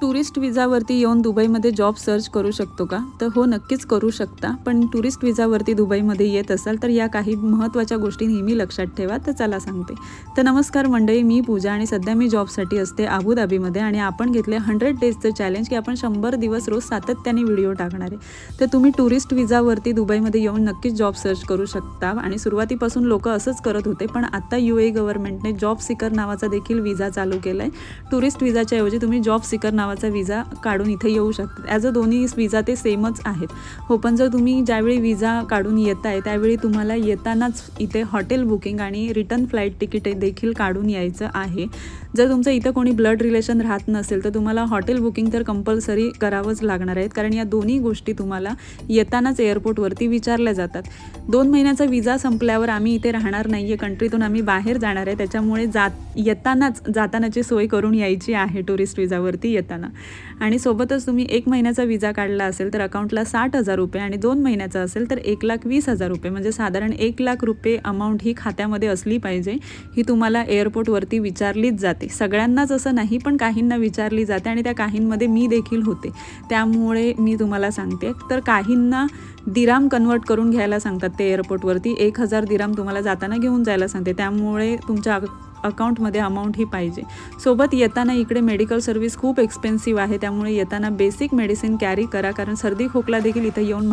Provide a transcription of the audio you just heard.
Tourist विजावरती येऊन दुबईमध्ये job search करू शकतो का? तर हो, नक्कीच करू शकता. पण टुरिस्ट विजावरती दुबईमध्ये येत असाल तर या काही महत्त्वाच्या गोष्टी नेहमी लक्षात ठेवा. तर चला सांगते. तर नमस्कार मंडळी, मी पूजा आणि सध्या मी जॉबसाठी असते अबुधाबीमध्ये आणि आपण घेतले 100 डेजचं चॅलेंज की आपण 100 दिवस रोज सातत्याने व्हिडिओ टाकणार आहे. तर तुम्ही टुरिस्ट विजावरती दुबईमध्ये येऊन नक्कीच जॉब सर्च करू शकता आणि सुरुवातीपासून लोक असंच करत होते, पण आता UAE गव्हर्नमेंटने जॉब सीकर नावाचा देखील विजा चालू केला आहे. टुरिस्ट विजाच्या ऐवजी तुम्ही जॉब सीकर नावाचा विजा काढून इथे येऊ शकता. ॲज अ दोन्ही विजा ते सेमच आहेत. हो, पण जर तुम्ही ज्यावेळी विजा काढून येताय त्यावेळी तुम्हाला येतानाच इथे हॉटेल बुकिंग आणि रिटर्न फ्लाईट तिकीट देखील काढून यायचं आहे. जर तुमचं इथं कोणी ब्लड रिलेशन राहत नसेल तर तुम्हाला हॉटेल बुकिंग तर कंपल्सरी करावंच लागणार आहेत, कारण या दोन्ही गोष्टी तुम्हाला येतानाच एअरपोर्टवरती विचारल्या जातात. 2 महिन्याचा विजा संपल्यावर आम्ही इथे राहणार नाही आहे, कंट्रीतून आम्ही बाहेर जाणार आहे. त्याच्यामुळे येतानाच जातानाची सोय करून यायची आहे टुरिस्ट विजावरती येताना. आणि सोबतच तुम्ही 1 महिन्याचा विजा काढला असेल तर अकाउंटला 60,000 रुपये आणि 2 महिन्याचा असेल तर 1,20,000 रुपये, म्हणजे साधारण 1 लाख रुपये अमाऊंट ही खात्यामध्ये असली पाहिजे. ही तुम्हाला एअरपोर्टवरती विचारलीच जाते. सगळ्यांनाच असं नाही, पण काहींना विचारली जाते आणि त्या काहींमध्ये मी देखील होते. त्यामुळे मी तुम्हाला सांगते, तर काहींना दिराम कन्वर्ट करून घ्यायला सांगतात ते एअरपोर्टवरती. 1,000 दिराम तुम्हाला जाताना घेऊन जायला सांगते. त्यामुळे तुमच्या अकाउंटमध्ये अमाऊंट ही पाहिजे. सोबत येताना इकडे मेडिकल सर्व्हिस खूप एक्सपेन्सिव्ह आहे, त्यामुळे येताना बेसिक मेडिसिन कॅरी करा, कारण सर्दी खोकला देखील इथं येऊन